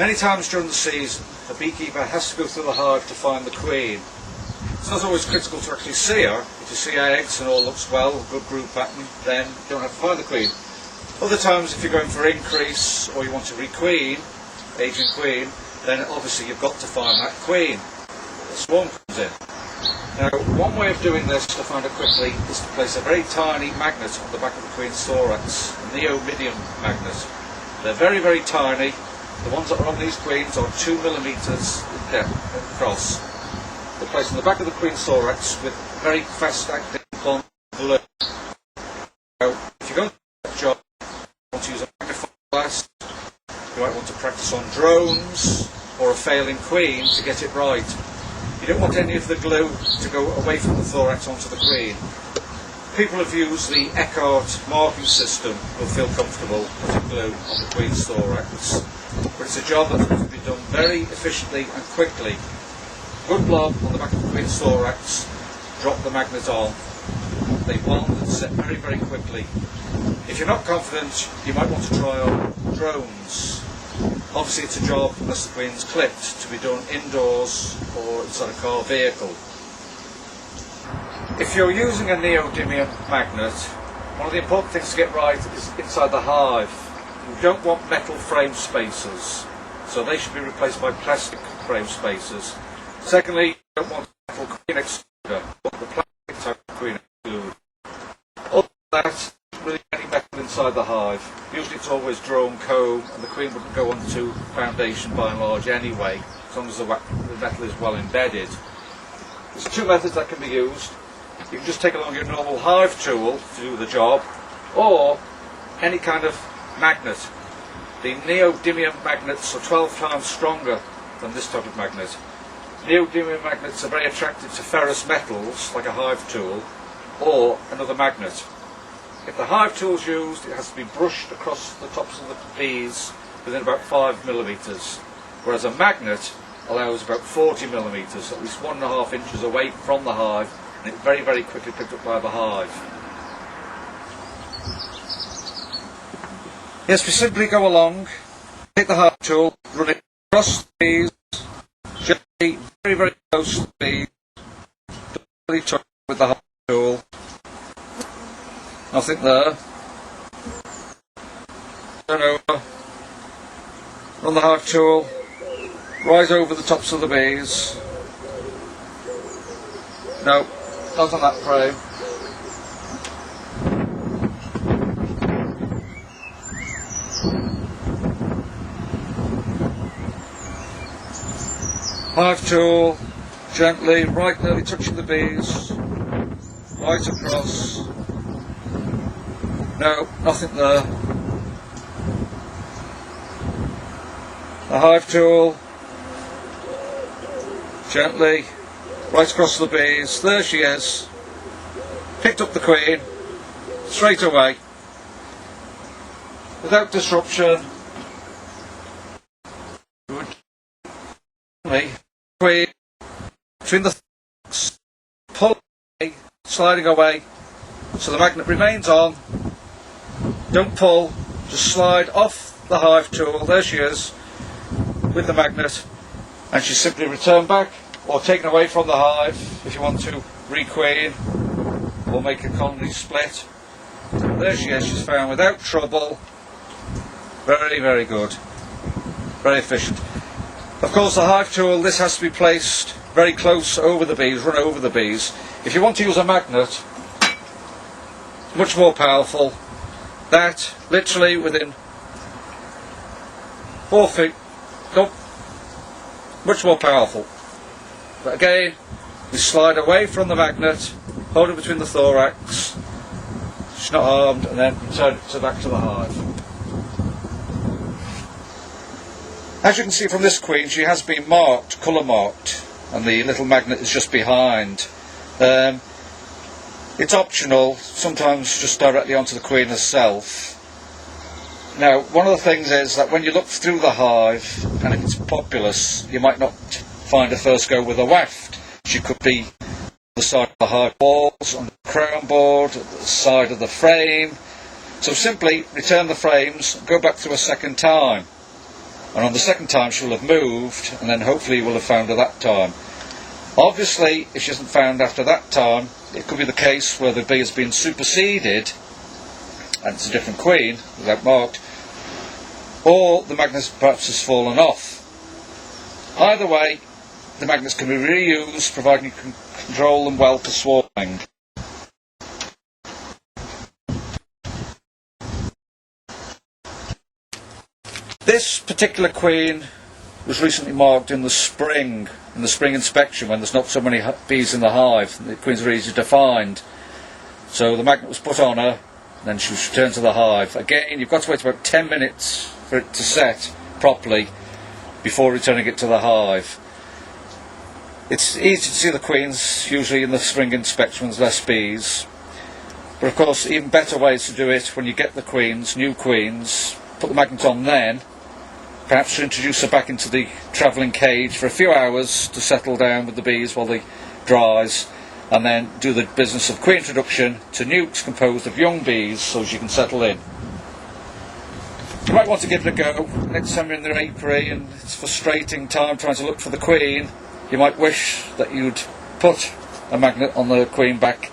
Many times during the season, a beekeeper has to go through the hive to find the queen. It's not always critical to actually see her. If you see eggs and all looks well, good brood pattern, then you don't have to find the queen. Other times, if you're going for increase or you want to requeen, aging queen, then obviously you've got to find that queen. The swarm comes in. Now, one way of doing this to find it quickly is to place a very tiny magnet on the back of the queen's thorax, a neodymium magnet. They're very, very tiny. The ones that are on these queens are 2 millimeters in depth across. They're placed on the back of the queen's thorax with very fast-acting blonde glue. Now, if you're going to do that job, you want to use a magnifying glass. You might want to practice on drones or a failing queen to get it right. You don't want any of the glue to go away from the thorax onto the queen. People who've used the Eckhart marking system will feel comfortable putting glue on the queen's thorax. But it's a job that can be done very efficiently and quickly. Good blob on the back of the queen's thorax, drop the magnet on. They bond and set very, very quickly. If you're not confident, you might want to try on drones. Obviously it's a job, unless the queen's clipped, to be done indoors or inside a car vehicle. If you're using a neodymium magnet, one of the important things to get right is inside the hive. You don't want metal frame spacers, so they should be replaced by plastic frame spacers. Secondly, you don't want a metal queen excluder, you want the plastic type of queen excluder. Other than that, really any metal inside the hive. Usually it's always drone comb, and the queen wouldn't go onto foundation by and large anyway, as long as the metal is well embedded. There's two methods that can be used. You can just take along your normal hive tool to do the job, or any kind of magnet. The neodymium magnets are 12 times stronger than this type of magnet. Neodymium magnets are very attractive to ferrous metals, like a hive tool, or another magnet. If the hive tool is used, it has to be brushed across the tops of the bees within about 5 millimeters, whereas a magnet allows about 40 millimeters, at least 1.5 inches away from the hive, and it's very, very quickly picked up by the hive. Yes, we simply go along, take the hive tool, run it across the bees, gently, very, very close to the bees, really touch with the hive tool. Nothing there. Turn over, run the hive tool, right over the tops of the bees. No, not on that frame. Hive tool, gently, right nearly touching the bees, right across. No, nothing there. The hive tool, gently, right across the bees. There she is. Picked up the queen, straight away, without disruption. Queen between the thumbs, pull away, sliding away, so the magnet remains on. Don't pull, just slide off the hive tool. There she is with the magnet, and she's simply returned back or taken away from the hive if you want to requeen or make a colony split. There she is, she's found without trouble. Very, very good, very efficient. Of course, the hive tool, this has to be placed very close over the bees, run over the bees. If you want to use a magnet, much more powerful. That, literally within 4 feet, nope, much more powerful. But again, we slide away from the magnet, hold it between the thorax, she's not armed, and then return it back to the hive. As you can see from this queen, she has been marked, colour marked, and the little magnet is just behind. It's optional, sometimes just directly onto the queen herself. Now, one of the things is that when you look through the hive, and if it's populous, you might not find her first go with a waft. She could be on the side of the hive walls, on the crown board, at the side of the frame. So simply return the frames, go back through a second time. and on the second time she will have moved, and then hopefully you will have found her that time. Obviously, if she isn't found after that time, it could be the case where the bee has been superseded and it's a different queen without marked, or the magnet perhaps has fallen off. Either way, the magnets can be reused providing you can control them well for swarming. This particular queen was recently marked in the spring inspection, when there's not so many bees in the hive. The queens are easy to find. So the magnet was put on her, then she was returned to the hive. Again, you've got to wait about 10 minutes for it to set properly before returning it to the hive. It's easy to see the queens usually in the spring inspection when there's less bees. But of course, even better ways to do it when you get the queens, new queens, put the magnet on then, perhaps to introduce her back into the travelling cage for a few hours to settle down with the bees while they dries, and then do the business of queen introduction to nukes composed of young bees so she can settle in. You might want to give it a go next time you're in the apiary and it's a frustrating time trying to look for the queen. You might wish that you'd put a magnet on the queen back.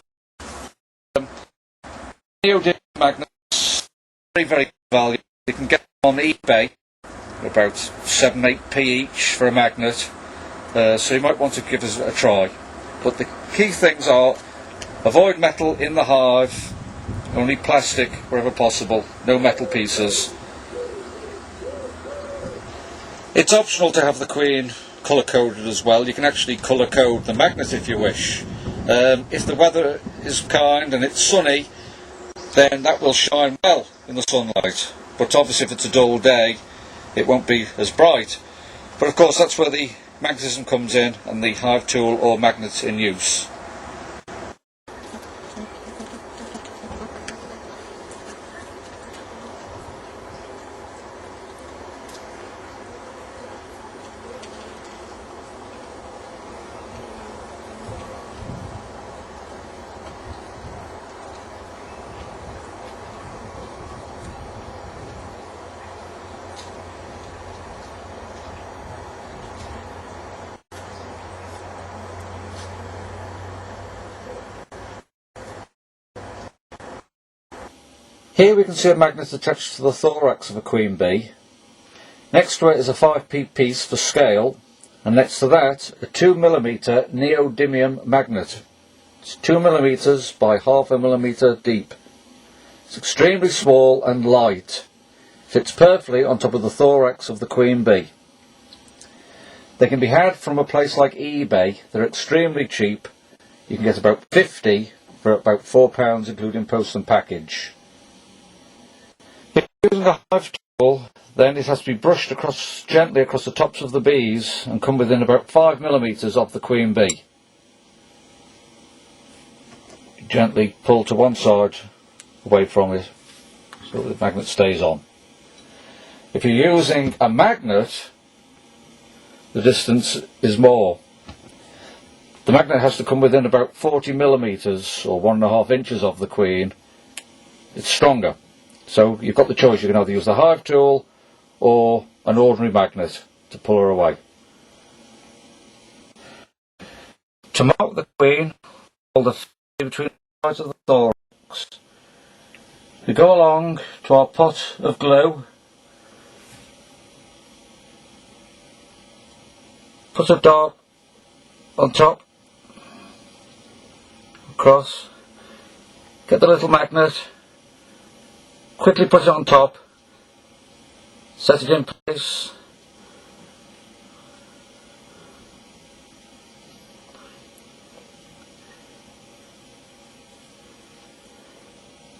Neodymium magnets, very good value. You can get them on eBay for about 7-8p each for a magnet, so you might want to give us a try. But the key things are: avoid metal in the hive, only plastic wherever possible, no metal pieces. It's optional to have the queen colour coded as well. You can actually colour code the magnet if you wish. If the weather is kind and it's sunny, then that will shine well in the sunlight, but obviously if it's a dull day it won't be as bright. But of course that's where the magnetism comes in and the hive tool or magnet in use. Here we can see a magnet attached to the thorax of a queen bee. Next to it is a 5p piece for scale, and next to that a 2mm neodymium magnet. It's 2mm by 0.5 millimetre deep. It's extremely small and light. Fits perfectly on top of the thorax of the queen bee. They can be had from a place like eBay. They're extremely cheap. You can get about 50 for about £4 including post and package. Using a hive tool, then it has to be brushed gently across the tops of the bees and come within about 5mm of the queen bee. Gently pull to one side away from it so the magnet stays on. If you're using a magnet, the distance is more. The magnet has to come within about 40mm or 1.5 inches of the queen. It's stronger. So you've got the choice. You can either use the hive tool or an ordinary magnet to pull her away. To mark the queen, hold the between the sides of the thorax. We go along to our pot of glue, put a dot on top, across, get the little magnet, quickly put it on top, set it in place,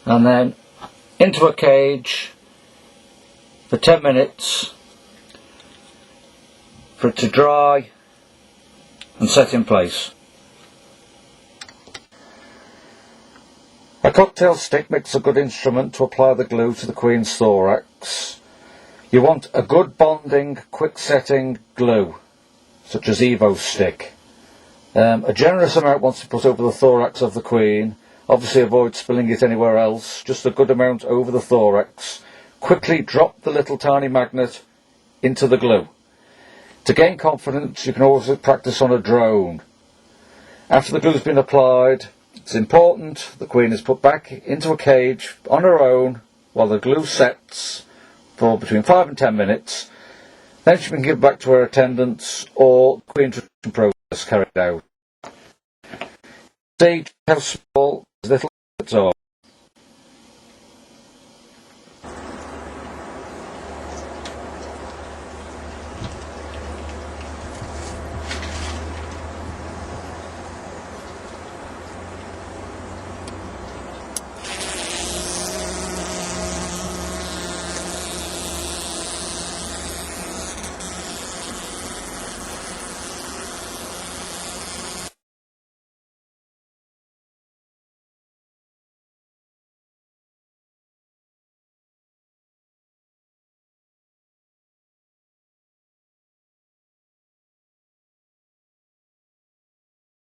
and then into a cage for 10 minutes for it to dry and set in place. A cocktail stick makes a good instrument to apply the glue to the queen's thorax. You want a good bonding, quick setting glue, such as Evo stick. A generous amount wants to put over the thorax of the queen. Obviously avoid spilling it anywhere else, just a good amount over the thorax. Quickly drop the little tiny magnet into the glue. To gain confidence, you can always practice on a drone. After the glue has been applied, it's important the queen is put back into a cage on her own while the glue sets for between 5 and 10 minutes. Then she can give back to her attendants or the queen introduction process carried out. See how small these little bits are.